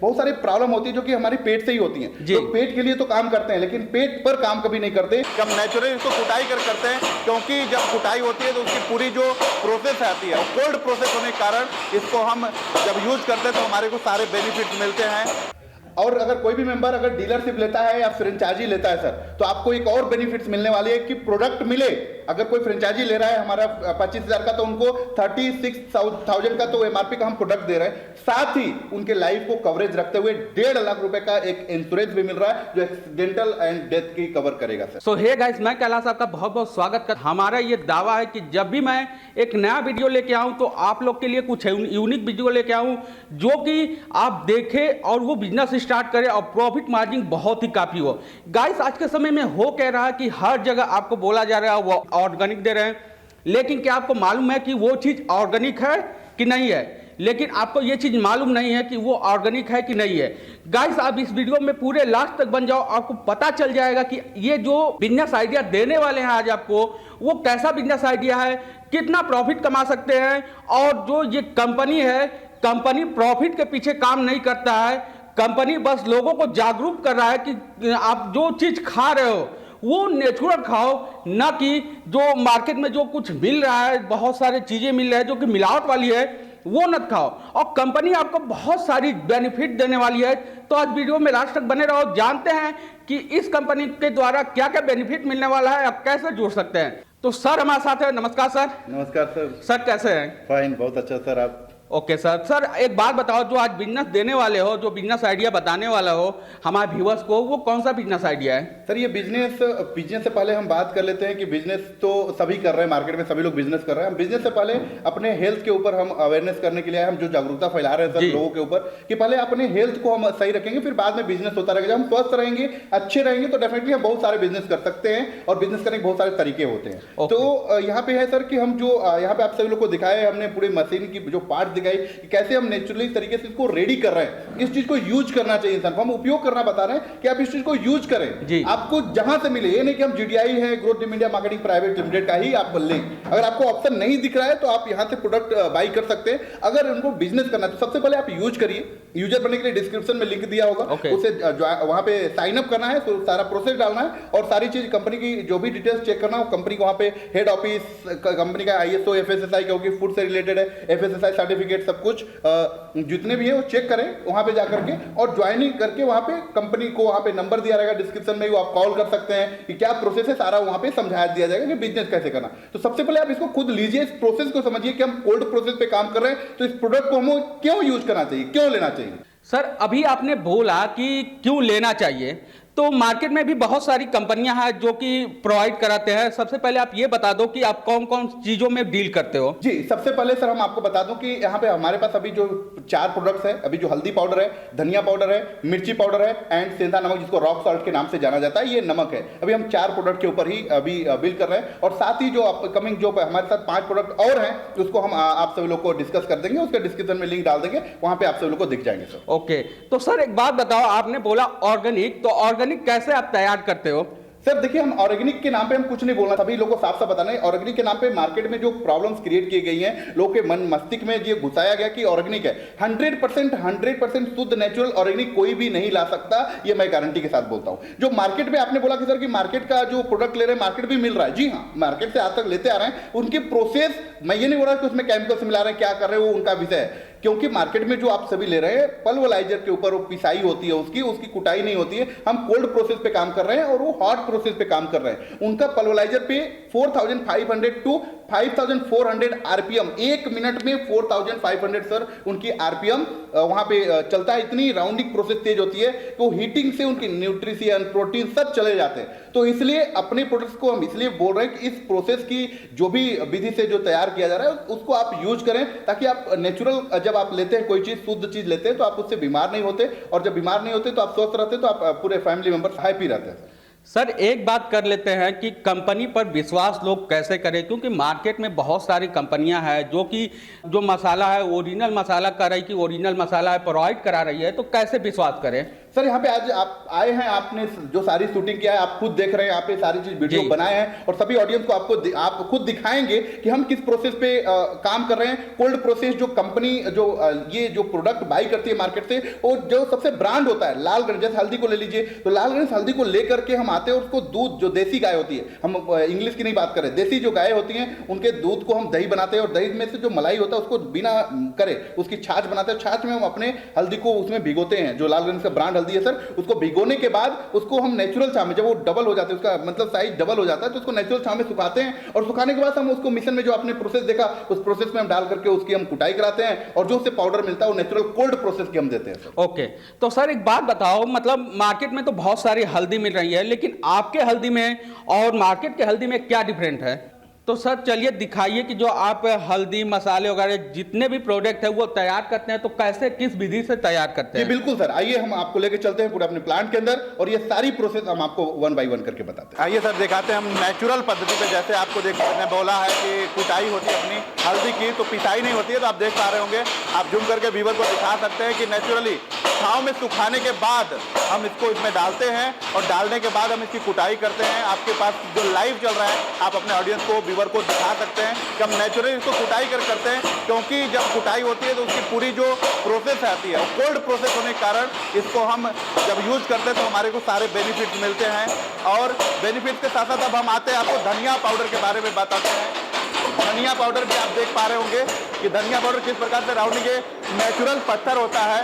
बहुत सारी प्रॉब्लम होती है जो कि हमारी पेट से ही होती है। तो पेट के लिए तो काम करते हैं, लेकिन पेट पर काम कभी नहीं करते। हम नेचुरली इसको कुटाई करते हैं, क्योंकि जब कुटाई होती है तो उसकी पूरी जो प्रोसेस आती है कोल्ड प्रोसेस होने के कारण इसको हम जब यूज करते हैं तो हमारे को सारे बेनिफिट मिलते हैं। और अगर कोई भी मेंबर अगर डीलरशिप लेता है या फ्रेंचाइजी लेता है सर, तो आपको एक और बेनिफिट्स मिलने वाली है कि प्रोडक्ट मिले। अगर कोई फ्रेंचाइजी ले रहा है हमारा 25,000 का, तो उनको 36,000 का तो एमआरपी का हम प्रोडक्ट दे रहे हैं। साथ ही उनके लाइफ को कवरेज रखते हुए 1.5 लाख रुपए का एक इंश्योरेंस भी मिल रहा है जो एक्सीडेंटल एंड डेथ की कवर करेगा सर। सो हे गाइस, मैं कैलाश आपका बहुत बहुत स्वागत कर। हमारा ये दावा है कि जब भी मैं एक नया वीडियो लेके आऊं तो आप लोग के लिए कुछ यूनिक वीडियो लेके आऊं जो कि आप देखें और वो बिजनेस स्टार्ट करें और प्रॉफिट मार्जिन बहुत ही काफी हो। गाइस, आज के समय में हो कह रहा है कि हर जगह आपको बोला जा रहा है वो ऑर्गेनिक दे रहे हैं, लेकिन क्या आपको मालूम है कि वो चीज ऑर्गेनिक है कि नहीं है? लेकिन आपको ये चीज मालूम नहीं है कि वो ऑर्गेनिक है कि नहीं है। गाइस, आप इस वीडियो में पूरे लास्ट तक बन जाओ, आपको पता चल जाएगा कि ये जो बिजनेस आइडिया देने वाले हैं आज आपको, वो कैसा बिजनेस आइडिया है, कितना प्रॉफिट कमा सकते हैं। और जो ये कंपनी है, कंपनी प्रॉफिट के पीछे काम नहीं करता है, कंपनी बस लोगों को जागरूक कर रहा है कि आप जो चीज खा रहे हो वो नेचुरल खाओ, ना कि जो मार्केट में जो कुछ मिल रहा है, बहुत सारी चीजें मिल रही है जो कि मिलावट वाली है, वो मत खाओ। और कंपनी आपको बहुत सारी बेनिफिट देने वाली है। तो आज वीडियो में लास्ट तक बने रहो, जानते हैं कि इस कंपनी के द्वारा क्या क्या बेनिफिट मिलने वाला है, आप कैसे जुड़ सकते हैं। तो सर हमारे साथ है। नमस्कार सर। नमस्कार सर। सर कैसे हैं? फाइन, बहुत अच्छा सर। आप? Okay sir. सर एक बात बताओ, जो आज बिजनेस देने वाले हो, जो बिजनेस आइडिया बताने वाला हो हमारे व्यूअर्स को, वो कौन सा बिजनेस आइडिया है? सर ये बिजनेस से पहले हम बात कर लेते हैं कि बिजनेस तो सभी कर रहे हैं, मार्केट में सभी लोग बिजनेस कर रहे हैं। हम बिजनेस से पहले अपने हेल्थ के ऊपर हम अवेयरनेस करने के लिए हम जो जागरूकता फैला रहे हैं सर लोगों के ऊपर, कि पहले अपने हेल्थ को हम सही रखेंगे, फिर बाद में बिजनेस होता रहेगा। जब हम स्वस्थ रहेंगे, अच्छे रहेंगे, तो डेफिनेटली हम बहुत सारे बिजनेस कर सकते हैं। और बिजनेस करने के बहुत सारे तरीके होते हैं। तो यहाँ पे है सर कि हम जो यहाँ पे आप सभी लोग को दिखाए, हमने पूरी मशीन की जो पार्ट दिखाई कि कैसे हम नेचुरली तरीके से इसको रेडी कर रहे हैं। इस चीज को यूज करना चाहिए इंसान को, हम उपयोग करना बता रहे हैं कि आप इस चीज को यूज करें। आपको जहां से मिले, ये नहीं कि हम जीडीआई है, growth India marketing private limited का ही आप लें। अगर आपको ऑप्शन नहीं दिख रहा है तो आप यहां से प्रोडक्ट बाई कर सकते हैं। अगर उनको बिजनेस करना है तो सबसे पहले आप यूज करिए। यूजर बनने के लिए डिस्क्रिप्शन में लिंक दिया होगा, उसे वहां पे साइन अप करना है, तो सारा प्रोसेस डालना है और सारी चीज कंपनी की जो भी डिटेल्स चेक करना है, कंपनी को वहां पे हेड ऑफिस, कंपनी का ISO FSSAI, क्योंकि फूड से रिलेटेड है, FSSAI सर्टिफिकेट सब कुछ जितने भी है वो चेक करें वहां पे जाकर के, और ज्वाइनिंग करके वहां पे कंपनी को वहां पे नंबर दिया रहेगा डिस्क्रिप्शन में, वो आप कॉल कर सकते हैं कि क्या प्रोसेस है, सारा वहां पे समझा दिया जाएगा कि बिजनेस कैसे करना। तो सबसे पहले आप इसको खुद लीजिए, इस प्रोसेस को समझिए कि हम कोल्ड प्रोसेस पे काम कर रहे हैं, तो इस प्रोडक्ट को हमें क्यों यूज करना चाहिए, क्यों लेना चाहिए। सर अभी आपने बोला कि क्यों लेना चाहिए, तो मार्केट में भी बहुत सारी कंपनियां हैं जो कि प्रोवाइड कराते हैं। सबसे पहले आप ये बता दो कि आप कौन कौन चीजों में डील करते हो। जी, सबसे पहले सर हम आपको बता दूं कि यहाँ पे हमारे पास अभी जो 4 प्रोडक्ट्स है, अभी जो हल्दी पाउडर है, धनिया पाउडर है, मिर्ची पाउडर है एंड सेंधा नमक, जिसको रॉक सॉल्ट के नाम से जाना जाता है, ये नमक है। अभी हम 4 प्रोडक्ट के ऊपर ही अभी बिल कर रहे हैं, और साथ ही जो अपकमिंग जो हमारे साथ 5 प्रोडक्ट और हैं उसको हम आप सभी लोग को डिस्कस कर देंगे, उसके डिस्क्रिप्शन में लिंक डाल देंगे, वहां पे आप सभी लोग को दिख जाएंगे सर। ओके, तो सर एक बात बताओ, आपने बोला ऑर्गेनिक, तो ऑर्गेनिक कैसे आप तैयार करते हो? सर देखिए, हम ऑर्गेनिक के नाम पे हम कुछ नहीं बोलना, सभी लोगों को साफ साफ बताना है। ऑर्गेनिक के नाम पे मार्केट में जो प्रॉब्लम्स क्रिएट की गई हैं, लोगों के मन मस्तिष्क में ये घुसाया गया कि ऑर्गेनिक है। 100% शुद्ध नेचुरल ऑर्गेनिक कोई भी नहीं ला सकता, ये मैं गारंटी के साथ बोलता हूं। जो मार्केट में आपने बोला कि सर कि मार्केट का जो प्रोडक्ट ले रहे हैं मार्केट भी मिल रहा है, जी हाँ, मार्केट से आज तक लेते आ रहे हैं। उनकी प्रोसेस मैं ये नहीं बोल रहा कि उसमें केमिकल्स मिला रहे हैं, क्या कर रहे हैं वो उनका विषय है, क्योंकि मार्केट में जो आप सभी ले रहे हैं पल्वराइजर के ऊपर वो पिसाई होती है, उसकी कुटाई नहीं होती है। हम कोल्ड प्रोसेस पे काम कर रहे हैं और वो हॉट प्रोसेस पे काम कर रहे हैं। उनका पल्वराइजर पे 4500 टू 5400 आरपीएम, 1 मिनट में 4500 सर उनकी आरपीएम वहां पे चलता है। इतनी राउंडिंग प्रोसेस तेज होती है तो हीटिंग से उनकी न्यूट्रिशन, प्रोटीन सब चले जाते हैं। तो इसलिए अपने प्रोडक्ट्स को हम इसलिए बोल रहे हैं कि इस प्रोसेस की जो भी विधि से जो तैयार किया जा रहा है उसको आप यूज करें, ताकि आप नेचुरल जब आप लेते हैं कोई चीज, शुद्ध चीज लेते हैं, तो आप उससे बीमार नहीं होते, और जब बीमार नहीं होते तो आप स्वस्थ रहते, तो आप पूरे फैमिली मेंबर्स हैप्पी रहते हैं। सर एक बात कर लेते हैं कि कंपनी पर विश्वास लोग कैसे करें, क्योंकि मार्केट में बहुत सारी कंपनियां हैं जो कि जो मसाला है ओरिजिनल मसाला कर रही, कि ओरिजिनल मसाला है प्रोवाइड करा रही है, तो कैसे विश्वास करें? सर यहाँ पे आज आप आए हैं, आपने जो सारी शूटिंग किया है आप खुद देख रहे हैं, यहाँ पे सारी चीज वीडियो जी। बनाए हैं और सभी ऑडियंस को आप खुद दिखाएंगे कि हम किस प्रोसेस पे काम कर रहे हैं। कोल्ड प्रोसेस जो कंपनी ये जो प्रोडक्ट बाई करती है मार्केट से, और जो सबसे ब्रांड होता है लालगंज, जैसे हल्दी को ले लीजिए, तो लालगंज हल्दी को लेकर के हम आते हैं और उसको दूध जो देसी गाय होती है, हम इंग्लिश की नहीं बात करें, देसी जो गाय होती हैं उनके दूध को हम दही बनाते हैं और दही में से जो मलाई होता है उसको बिना करे उसकी छाछ बनाते हैं। छाछ में हम अपने हल्दी को उसमें भिगोते हैं, जो लालगंज का ब्रांड हल्दी है सर, उसको भिगोने के बाद उसको हम नेचुरल छाव में, जब वो डबल हो जाता है, उसका मतलब साइज डबल हो जाता है, तो उसको नेचुरल छाव में सुखाते हैं और सुखाने के बाद हम उसको मिशन में जो आपने प्रोसेस देखा उस प्रोसेस में हम डाल करके उसकी हम कुटाई कराते हैं और जो उससे पाउडर मिलता है वो नेचुरल कोल्ड प्रोसेस की हम देते हैं सर। ओके, तो सर एक बात बताओ, मतलब मार्केट में तो बहुत सारी हल्दी मिल रही है, लेकिन आपके हल्दी में और मार्केट के हल्दी में क्या डिफरेंट है? तो सर चलिए दिखाइए कि जो आप हल्दी मसाले वगैरह जितने भी प्रोडक्ट है वो तैयार करते हैं तो कैसे, किस विधि से तैयार करते जी हैं? बिल्कुल सर, आइए हम आपको लेके चलते हैं पूरे अपने प्लांट के अंदर और ये सारी प्रोसेस हम आपको 1 बाय 1 करके बताते हैं। आइए सर दिखाते हैं हम नेचुरल पद्धति पे, जैसे आपको देखने बोला है कि कुटाई होती है अपनी हल्दी की, तो पिसाई नहीं होती है। तो आप देख पा रहे होंगे, आप जूम करके व्यूअर को दिखा सकते हैं कि नेचुरली छाँव में सुखाने के बाद हम इसको इसमें डालते हैं और डालने के बाद हम इसकी कुटाई करते हैं। आपके पास जो लाइव चल रहा है आप अपने ऑडियंस को, व्यूअर को दिखा सकते हैं कि हम नेचुरली इसको कुटाई करते हैं, क्योंकि जब कुटाई होती है तो उसकी पूरी जो प्रोसेस आती है वो कोल्ड प्रोसेस होने के कारण इसको हम जब यूज करते हैं तो हमारे को सारे बेनिफिट्स मिलते हैं। और बेनिफिट्स के साथ साथ अब हम आते हैं आपको धनिया पाउडर के बारे में बताते हैं। धनिया पाउडर भी आप देख पा रहे होंगे कि धनिया पाउडर किस प्रकार से राउंडिंग के नेचुरल पत्थर होता है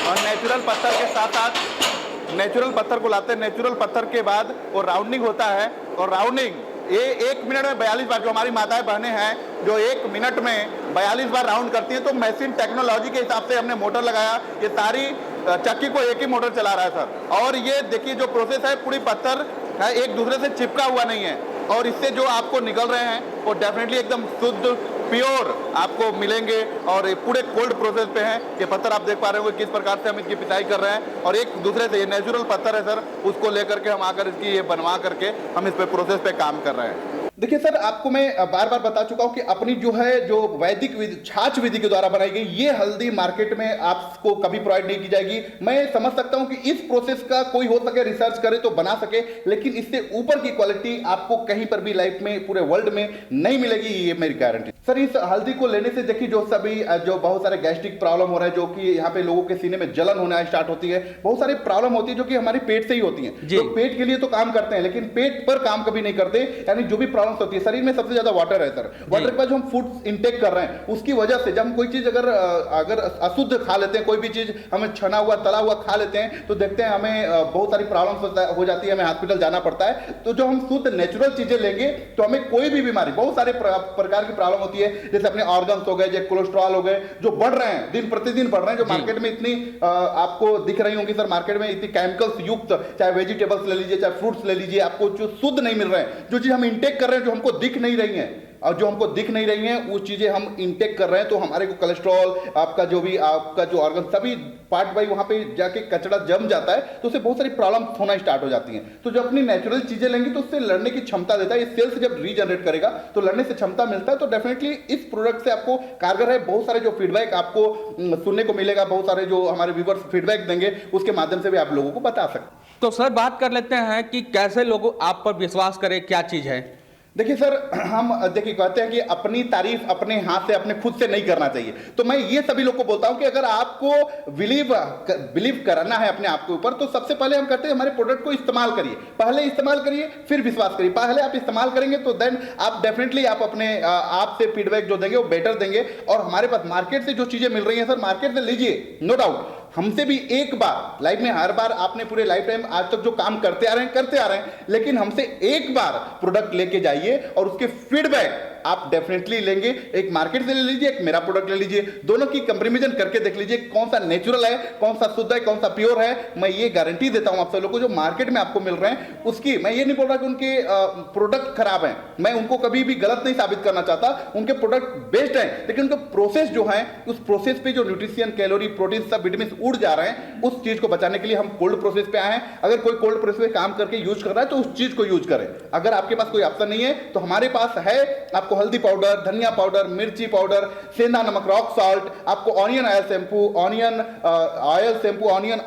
और नेचुरल पत्थर के साथ साथ नेचुरल पत्थर को लाते हैं। नेचुरल पत्थर के बाद वो राउंडिंग होता है और राउंडिंग ये 1 मिनट में 42 बार, जो हमारी माताएं बहनें हैं जो 1 मिनट में 42 बार राउंड करती है, तो मशीन टेक्नोलॉजी के हिसाब से हमने मोटर लगाया। ये सारी चक्की को एक ही मोटर चला रहा है सर। और ये देखिए जो प्रोसेस है, पूरी पत्थर है एक दूसरे से चिपका हुआ नहीं है और इससे जो आपको निकल रहे हैं वो डेफिनेटली एकदम शुद्ध प्योर आपको मिलेंगे और पूरे कोल्ड प्रोसेस पे हैं। ये पत्थर आप देख पा रहे हो किस प्रकार से हम इसकी पिसाई कर रहे हैं और एक दूसरे से, ये नेचुरल पत्थर है सर, उसको लेकर के हम आकर इसकी ये बनवा करके हम इस पे प्रोसेस पे काम कर रहे हैं। देखिए सर, आपको मैं बार बार बता चुका हूं कि अपनी जो है जो वैदिक विधि, छाछ विधि के द्वारा बनाई गई ये हल्दी मार्केट में आपको कभी प्रोवाइड नहीं की जाएगी। मैं समझ सकता हूं कि इस प्रोसेस का कोई हो सके रिसर्च करे तो बना सके, लेकिन इससे ऊपर की क्वालिटी आपको कहीं पर भी लाइफ में पूरे वर्ल्ड में नहीं मिलेगी, ये मेरी गारंटी। सर इस हल्दी को लेने से देखिए जो बहुत सारे गैस्ट्रिक प्रॉब्लम हो रहा है, जो कि यहाँ पे लोगों के सीने में जलन होना स्टार्ट होती है, बहुत सारी प्रॉब्लम होती है जो कि हमारे पेट से ही होती है। जो पेट के लिए तो काम करते हैं लेकिन पेट पर काम कभी नहीं करते, यानी जो भी होती है। शरीर में सबसे ज्यादा वाटर है सर, वाटर के बाद जो हम फूड इंटेक कर रहे हैं उसकी वजह से जब हम कोई चीज अगर अशुद्ध खा लेते हैं, कोई भी चीज हमें छना हुआ तला हुआ खा लेते हैं, तो देखते हैं हमें बहुत सारी प्रॉब्लम्स हो जाती है, हमें हॉस्पिटल जाना पड़ता है। तो जो हम शुद्ध नेचुरल चीजें लेंगे तो हमें कोई भी बीमारी, बहुत सारे प्रकार की प्रॉब्लम होती है, जैसे अपने ऑर्गन्स हो गए, जैसे कोलेस्ट्रॉल हो गए, जो बढ़ रहे हैं दिन प्रतिदिन बढ़ रहे हैं, जो मार्केट में इतनी आपको दिख रही होंगी सर, मार्केट में इतनी केमिकल्स युक्त, चाहे वेजिटेबल्स ले लीजिए चाहे फ्रूट्स ले लीजिए, आपको जो शुद्ध नहीं मिल रहे हैं, जो चीज हम इंटेक कर रहे हैं जो हमको दिख नहीं रही है और जो हमको दिख नहीं रही हैं वो चीजें हम इंटेक कर रहे हैं, तो हमारे को कोलेस्ट्रॉल, आपका जो ऑर्गन, सभी पार्ट बाई वहां पे जाके कचरा जम जाता है, तो उससे बहुत सारी प्रॉब्लम होना स्टार्ट हो जाती हैं। तो जब अपनी नेचुरल चीजें लेंगे तो उससे लड़ने की क्षमता देता है, ये सेल्स जब रीजनरेट करेगा तो लड़ने से क्षमता मिलता है। तो डेफिनेटली इस प्रोडक्ट से आपको कारगर है। बहुत सारे जो फीडबैक आपको सुनने को मिलेगा, बहुत सारे जो हमारे व्यूअर्स फीडबैक देंगे उसके माध्यम से भी आप लोगों को बता सकते हैं। तो सर बात कर लेते हैं कि कैसे लोग आप पर विश्वास करें, क्या चीज है? देखिए सर, हम कहते हैं कि अपनी तारीफ अपने हाथ से, अपने खुद से नहीं करना चाहिए। तो मैं ये सभी लोग को बोलता हूं कि अगर आपको बिलीव करना है अपने आप के ऊपर, तो सबसे पहले हम कहते हैं हमारे प्रोडक्ट को इस्तेमाल करिए, पहले इस्तेमाल करिए फिर विश्वास करिए। पहले आप इस्तेमाल करेंगे तो देन आप डेफिनेटली आप अपने आप से फीडबैक जो देंगे वो बेटर देंगे। और हमारे पास मार्केट से जो चीजें मिल रही हैं सर, मार्केट से लीजिए, नो डाउट। हमसे भी एक बार लाइफ में, हर बार आपने पूरे लाइफ टाइम आज तक जो काम करते आ रहे हैं, लेकिन हमसे एक बार प्रोडक्ट लेके जाइए और उसके फीडबैक आप डेफिनेटली लेंगे। एक मार्केट से ले लीजिए, एक मेरा प्रोडक्ट ले लीजिए, दोनों की कंपैरिजन करके देख लीजिए कौन सा नेचुरल है, कौन सा शुद्ध है, कौन सा प्योर है। मैं ये गारंटी देता हूं आप सब लोगों को, जो मार्केट में आपको मिल रहे हैं उसकी, मैं ये नहीं बोल रहा कि उनके प्रोडक्ट खराब हैं, मैं उनको कभी भी गलत नहीं साबित करना चाहता, उनके प्रोडक्ट बेस्ट हैं, लेकिन उनका प्रोसेस जो है, उस प्रोसेस पे जो न्यूट्रिशन, कैलोरी, प्रोटीन, सब विटामिन उड़ जा रहे हैं, उस चीज को बचाने के लिए हम कोल्ड प्रोसेस पे आए हैं। अगर कोई कोल्ड प्रोसेस पे काम करके यूज कर रहा है तो उस चीज को यूज करें। अगर आपके पास कोई ऑप्शन नहीं है तो हमारे पास है, आपको आपको हल्दी पाउडर, धनिया पाउडर, मिर्ची पाउडर, सेंधा नमक, रॉक सॉल्ट, आपको onion oil shampoo, onion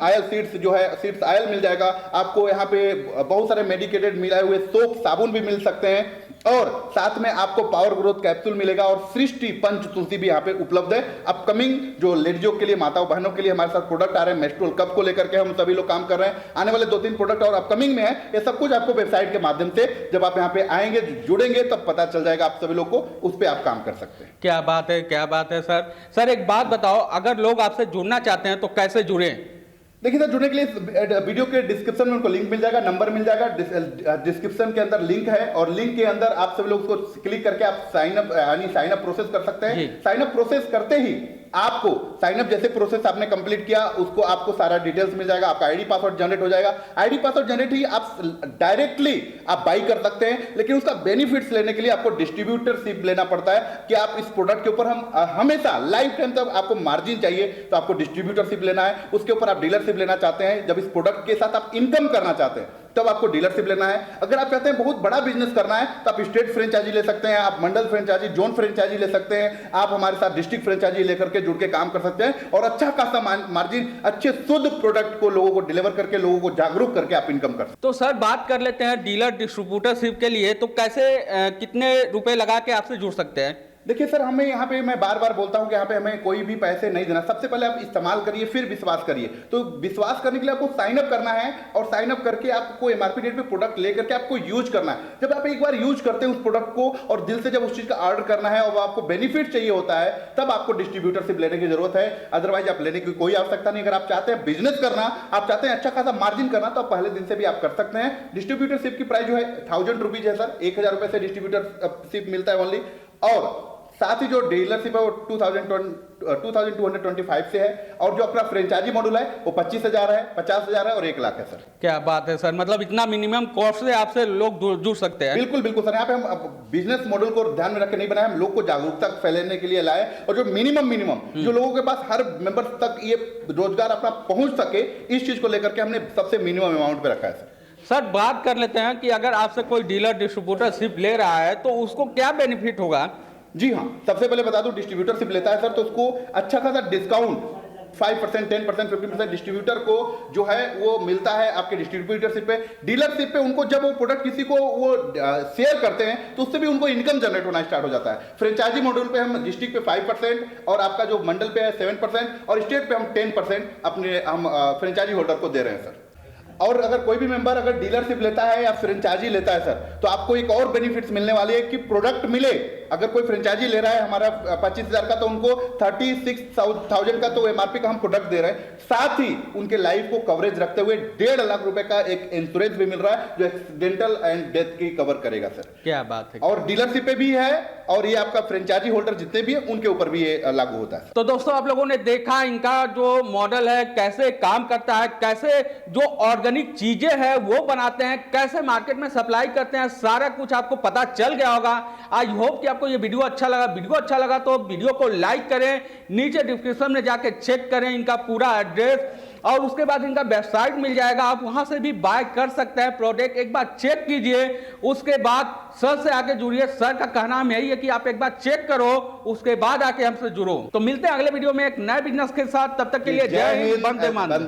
oil seeds जो है सीड्स ऑयल मिल जाएगा। आपको यहाँ पे बहुत सारे मेडिकेटेड मिलाए हुए सोप साबुन भी मिल सकते हैं, और साथ में आपको पावर ग्रोथ कैप्सूल मिलेगा, और सृष्टि पंच तुलसी भी यहाँ पे उपलब्ध है। अपकमिंग जो लेडीजों के लिए, माताओं बहनों के लिए हमारे साथ प्रोडक्ट आ रहे हैं, मेस्ट्रुअल कप को लेकर के हम सभी लोग काम कर रहे हैं। आने वाले 2-3 प्रोडक्ट और अपकमिंग में है, ये सब कुछ आपको वेबसाइट के माध्यम से जब आप यहाँ पे आएंगे, जुड़ेंगे, तब पता चल जाएगा आप सभी लोग को, उस पर आप काम कर सकते हैं। क्या बात है, क्या बात है सर। सर एक बात बताओ, अगर लोग आपसे जुड़ना चाहते हैं तो कैसे जुड़े? देखिए सर, जुड़ने के लिए वीडियो के डिस्क्रिप्शन में उनको लिंक मिल जाएगा, नंबर मिल जाएगा, डिस्क्रिप्शन के अंदर लिंक है, और लिंक के अंदर आप सभी लोग उसको क्लिक करके आप साइन अप प्रोसेस कर सकते हैं। साइन अप प्रोसेस करते ही आपको साइन अप जैसे प्रोसेस आपने कंप्लीट किया, उसको आपको सारा डिटेल्स मिल जाएगा, आपका आईडी पासवर्ड जनरेट हो जाएगा। आईडी पासवर्ड जनरेट ही आप डायरेक्टली आप बाई कर सकते हैं, लेकिन उसका बेनिफिट्स लेने के लिए आपको डिस्ट्रीब्यूटरशिप लेना पड़ता है कि आप इस प्रोडक्ट के ऊपर हम हमेशा लाइफ टाइम तक आपको मार्जिन चाहिए, तो आपको डिस्ट्रीब्यूटरशिप लेना है। उसके ऊपर आप डीलरशिप लेना चाहते हैं, जब इस प्रोडक्ट के साथ आप इनकम करना चाहते हैं तब आपको डीलरशिप लेना है। अगर आप चाहते हैं बहुत बड़ा बिजनेस करना है तो आप स्टेट फ्रेंचाइजी ले सकते हैं, आप मंडल फ्रेंचाइजी, जोन फ्रेंचाइजी ले सकते हैं, आप हमारे साथ डिस्ट्रिक्ट फ्रेंचाइजी लेकर के जुड़ के काम कर सकते हैं, और अच्छा खासा मार्जिन, अच्छे शुद्ध प्रोडक्ट को लोगों को डिलीवर करके, लोगों को जागरूक करके आप इनकम कर सकते हैं। तो सर बात कर लेते हैं डीलर डिस्ट्रीब्यूटरशिप के लिए, तो कैसे कितने रुपए लगा के आपसे जुड़ सकते हैं? देखिए सर, हमें यहाँ पे मैं बार बार बोलता हूँ कि यहाँ पे हमें कोई भी पैसे नहीं देना। सबसे पहले आप इस्तेमाल करिए, फिर विश्वास करिए। तो विश्वास करने के लिए आपको साइन अप करना है, और साइन अप करके आपको एमआरपी रेट पे प्रोडक्ट लेकर के आपको यूज करना है। जब आप एक बार यूज करते हैं उस प्रोडक्ट को, और दिल से जब उस चीज का ऑर्डर करना है और आपको बेनिफिट चाहिए होता है, तब आपको डिस्ट्रीब्यूटरशिप लेने की जरूरत है। अदरवाइज आप लेने की कोई आवश्यकता नहीं। अगर आप चाहते हैं बिजनेस करना, आप चाहते हैं अच्छा खासा मार्जिन करना, तो आप पहले दिन से भी आप कर सकते हैं। डिस्ट्रीब्यूटरशिप की प्राइस जो है 1000 रुपीज है सर, 1000 रुपए से डिस्ट्रीब्यूटरशिप मिलता है ओनली, और साथ ही जो डीलरशिप है वो 2225 से है, और जो अपना फ्रेंचाइजी मॉड्यूल है वो 25,000 है, 50,000 है, और 1 लाख है सर। क्या बात है सर, मतलब इतना मिनिमम कॉस्ट से आपसे लोग जुड़ सकते हैं? बिल्कुल बिल्कुल सर, यहाँ पे हम बिजनेस मॉडल को ध्यान में रख के नहीं बनाए, हम लोग को जागरूकता फैलाने के लिए लाए, और जो मिनिमम जो लोगों के पास हर मेंबर तक ये रोजगार अपना पहुंच सके, इस चीज को लेकर के हमने सबसे मिनिमम अमाउंट पे रखा है सर। सर बात कर लेते हैं कि अगर आपसे कोई डीलर डिस्ट्रीब्यूटरशिप ले रहा है तो उसको क्या बेनिफिट होगा? जी हाँ, सबसे पहले बता दूं, डिस्ट्रीब्यूटरशिप लेता है सर तो उसको अच्छा खासा डिस्काउंट 5%, 10%, 15% डिस्ट्रीब्यूटर को जो है वो मिलता है आपके डिस्ट्रीब्यूटरशिप पे। डीलरशिप पे उनको जब वो प्रोडक्ट किसी को वो शेयर करते हैं तो उससे भी उनको इनकम जनरेट होना स्टार्ट हो जाता है। फ्रेंचाइजी मॉड्यूल पे हम डिस्ट्रिक्ट पे 5%, और आपका जो मंडल पे है 7%, और स्टेट पे हम 10% अपने हम फ्रेंचाइजी होल्डर को दे रहे हैं सर। और अगर कोई भी मेंबर अगर डीलरशिप लेता है या फ्रेंचाइजी लेता है सर, तो आपको एक और बेनिफिट्स मिलने वाली है कि प्रोडक्ट मिले। अगर कोई फ्रेंचाइजी ले रहा है हमारा 25,000 का, तो उनको 36,000 का तो एमआरपी का हम प्रोडक्ट दे रहे हैं। साथ ही उनके लाइफ को कवरेज रखते हुए 1.5 लाख रुपए का एक इंश्योरेंस भी मिल रहा है, जो एक्सीडेंटल एंड डेथ की कवर करेगा सर। क्या बात है। और डीलरशिप पे भी है, और ये आपका फ्रेंचाइजी होल्डर जितने भी है उनके ऊपर भी ये लागू होता है। तो दोस्तों आप लोगों ने देखा इनका जो मॉडल है कैसे काम करता है, कैसे जो ऑर्गेनिक चीजें हैं वो बनाते हैं, कैसे मार्केट में सप्लाई करते हैं, सारा कुछ आपको पता चल गया होगा। आई होप कि आपको ये वीडियो अच्छा लगा। वीडियो अच्छा लगा तो वीडियो को लाइक करें, नीचे डिस्क्रिप्शन में जाके चेक करें इनका पूरा एड्रेस, और उसके बाद इनका वेबसाइट मिल जाएगा, आप वहां से भी बाय कर सकते हैं प्रोडक्ट। एक बार चेक कीजिए, उसके बाद सर से आके जुड़िए। सर का कहना हम यही है कि आप एक बार चेक करो, उसके बाद आके हमसे जुड़ो। तो मिलते हैं अगले वीडियो में एक नए बिजनेस के साथ, तब तक के लिए जय हिंद, वंदे मातरम।